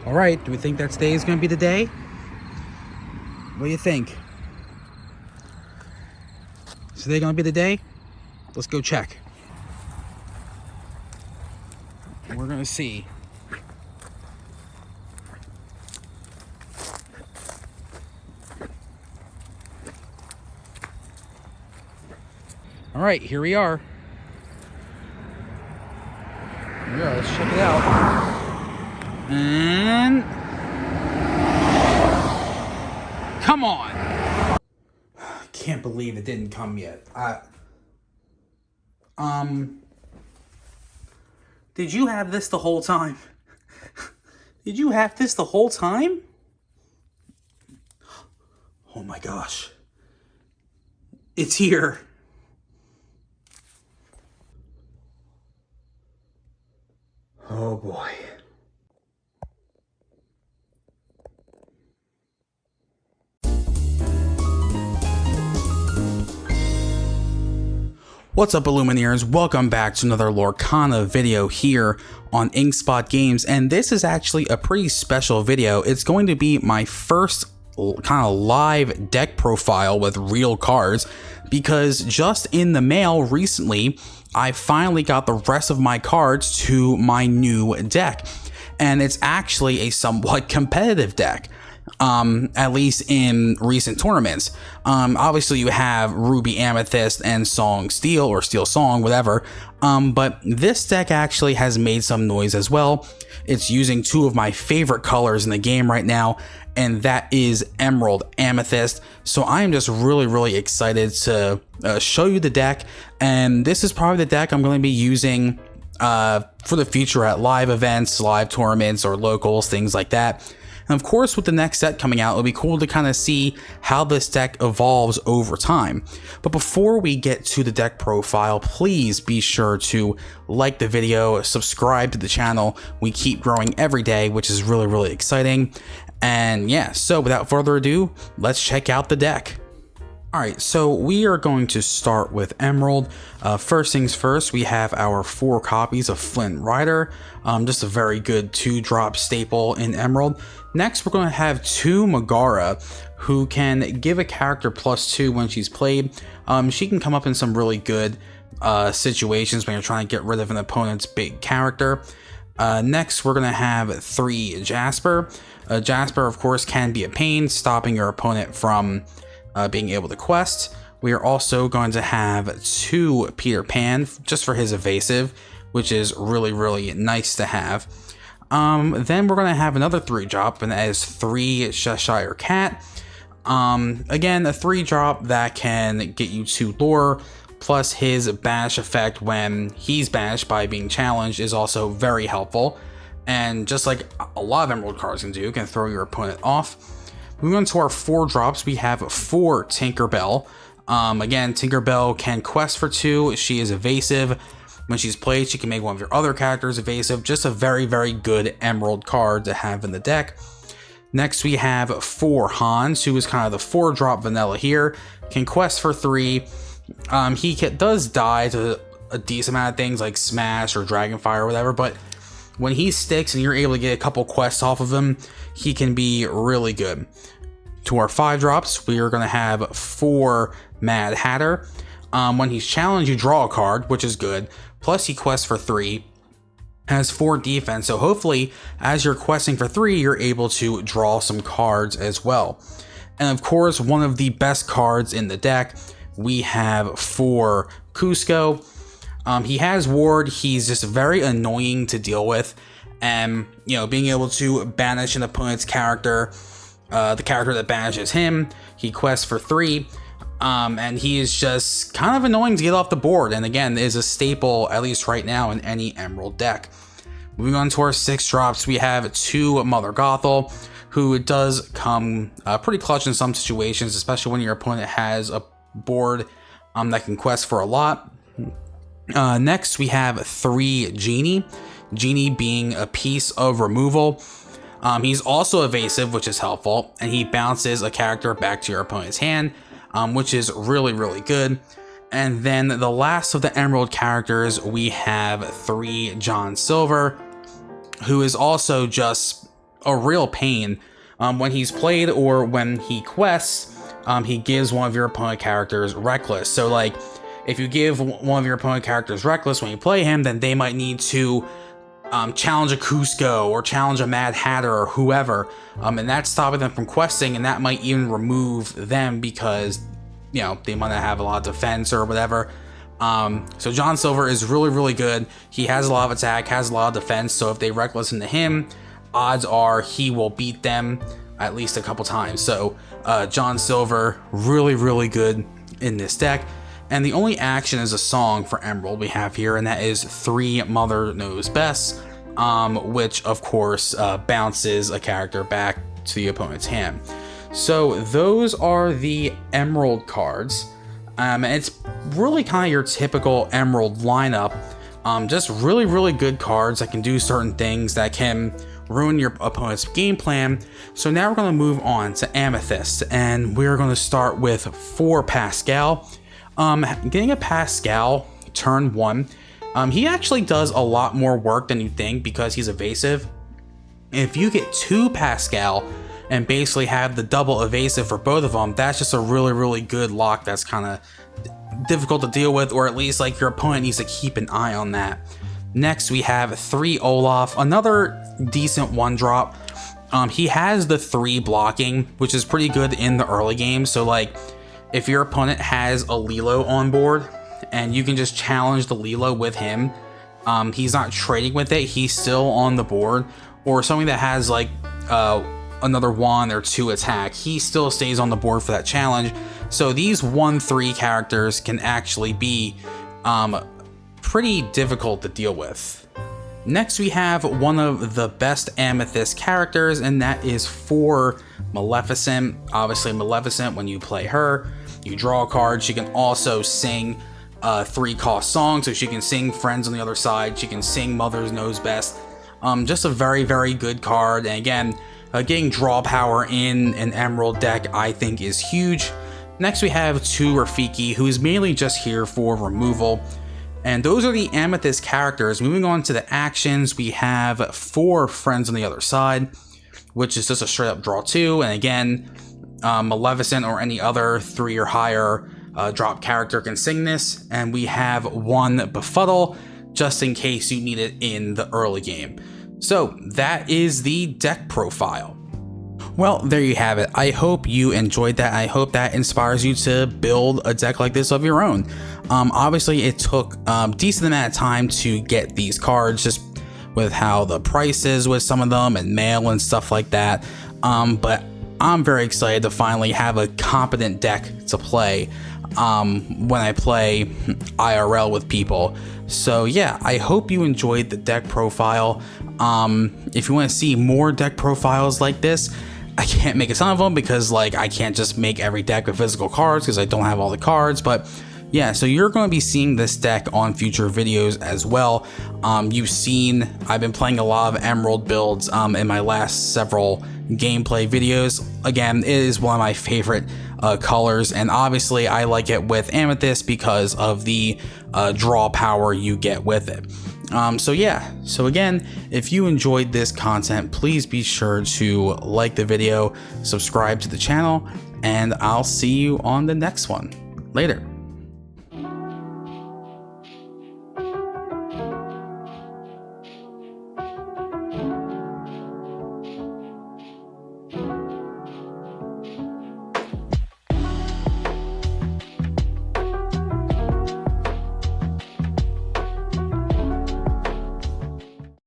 All right, do we think that today is going to be the day? What do you think? Is today going to be the day? Let's go check. We're going to see. All right, here we are. Yeah, let's check it out. And come on! Can't believe it didn't come yet. Did you have this the whole time? Did you have this the whole time? Oh my gosh. It's here. Oh boy. What's up, Illumineers? Welcome back to another Lorcana video here on Inkspot Games, and this is actually a pretty special video. It's going to be my first kind of live deck profile with real cards, because just in the mail recently, I finally got the rest of my cards to my new deck, and it's actually a somewhat competitive deck. At least in recent tournaments. Obviously you have Ruby Amethyst and Song Steel, or Steel Song, whatever. But this deck actually has made some noise as well. It's using two of my favorite colors in the game right now, and that is Emerald Amethyst. So I am just really excited to show you the deck, and this is probably the deck I'm going to be using for the future at live events, live tournaments, or locals, things like that. And of course, with the next set coming out, it'll be cool to kind of see how this deck evolves over time. But before we get to the deck profile, please be sure to like the video, subscribe to the channel. We keep growing every day, which is really exciting. And yeah, so without further ado, let's check out the deck. Alright, so we are going to start with Emerald. First things first, we have our 4 copies of Flint Rider, just a very good 2-drop staple in Emerald. Next, we're going to have 2 Megara, who can give a character +2 when she's played. She can come up in some really good situations when you're trying to get rid of an opponent's big character. Next, we're going to have 3 Jasper. Jasper, of course, can be a pain, stopping your opponent from being able to quest. We are also going to have 2 Peter Pan, just for his evasive, which is really nice to have. Then we're going to have another 3-drop, and that is 3 Cheshire Cat. Again, a 3-drop that can get you 2 lore, plus his banish effect when he's banished by being challenged is also very helpful. And just like a lot of Emerald cards can do, can throw your opponent off. Moving on to our 4 drops, we have 4 Tinkerbell. Again, Tinkerbell can quest for 2. She is evasive. When she's played, she can make one of your other characters evasive. Just a very good Emerald card to have in the deck. Next, we have 4 Hans, who is kind of the 4-drop vanilla here. Can quest for 3. He does die to a decent amount of things like Smash or Dragonfire or whatever, but when he sticks and you're able to get a couple quests off of him, he can be really good. To our 5 drops, we are going to have 4 Mad Hatter. When he's challenged, you draw a card, which is good. Plus, he quests for 3. Has 4 defense, so hopefully, as you're questing for 3, you're able to draw some cards as well. And of course, one of the best cards in the deck, we have 4 Cusco. He has Ward. He's just very annoying to deal with, and being able to banish an opponent's character, the character that banishes him, he quests for 3, and he is just kind of annoying to get off the board, and again is a staple, at least right now, in any Emerald deck. Moving on to our 6 drops, we have 2 Mother Gothel, who does come pretty clutch in some situations, especially when your opponent has a board that can quest for a lot. Next, we have 3 Genie. Genie being a piece of removal. He's also evasive, which is helpful, and he bounces a character back to your opponent's hand, which is really good. And then the last of the Emerald characters, we have 3 John Silver, who is also just a real pain. When he's played or when he quests, he gives one of your opponent characters Reckless. So like, if you give one of your opponent characters Reckless when you play him, then they might need to challenge a Cusco or challenge a Mad Hatter or whoever, and that's stopping them from questing, and that might even remove them because, you know, they might not have a lot of defense or whatever. So John Silver is really, really good. He has a lot of attack, has a lot of defense, so if they Reckless into him, odds are he will beat them at least a couple times. So John Silver, really, really good in this deck. And the only action is a song for Emerald we have here, and that is 3 Mother Knows Best, which of course bounces a character back to the opponent's hand. So those are the Emerald cards. And it's really kind of your typical Emerald lineup. Just really, really good cards that can do certain things that can ruin your opponent's game plan. So now we're going to move on to Amethyst, and we're going to start with 4 Pascal. Getting a Pascal turn 1, he actually does a lot more work than you think because he's evasive. If you get 2 Pascal and basically have the double evasive for both of them, that's just a really, really good lock that's kind of difficult to deal with, or at least like your opponent needs to keep an eye on that. Next we have 3 Olaf, another decent 1-drop. He has the 3 blocking, which is pretty good in the early game. So like, if your opponent has a Lilo on board and you can just challenge the Lilo with him, he's not trading with it, he's still on the board, or something that has like another 1 or 2 attack, he still stays on the board for that challenge. So these 1/3 characters can actually be pretty difficult to deal with. Next we have one of the best Amethyst characters, and that is 4 Maleficent. Obviously Maleficent, when you play her, you draw a card. She can also sing 3-cost songs, so she can sing Friends on the Other Side, she can sing Mother Knows Best. Just a very, very good card, and again, getting draw power in an Emerald deck I think is huge. Next we have 2 Rafiki, who is mainly just here for removal. And those are the Amethyst characters. Moving on to the actions, we have 4 Friends on the Other Side, which is just a straight up draw 2. And again, Maleficent or any other 3 or higher drop character can sing this. And we have 1 Befuddle, just in case you need it in the early game. So that is the deck profile. Well, there you have it. I hope you enjoyed that. I hope that inspires you to build a deck like this of your own. Obviously, it took a decent amount of time to get these cards, just with how the price is with some of them and mail and stuff like that. But I'm very excited to finally have a competent deck to play when I play IRL with people. So yeah, I hope you enjoyed the deck profile. If you want to see more deck profiles like this, I can't make a ton of them because like I can't just make every deck with physical cards because I don't have all the cards. But yeah, so you're going to be seeing this deck on future videos as well. You've seen I've been playing a lot of Emerald builds in my last several gameplay videos. Again, it is one of my favorite colors, and obviously I like it with Amethyst because of the draw power you get with it. So yeah, so again, if you enjoyed this content, please be sure to like the video, subscribe to the channel, and I'll see you on the next one. Later.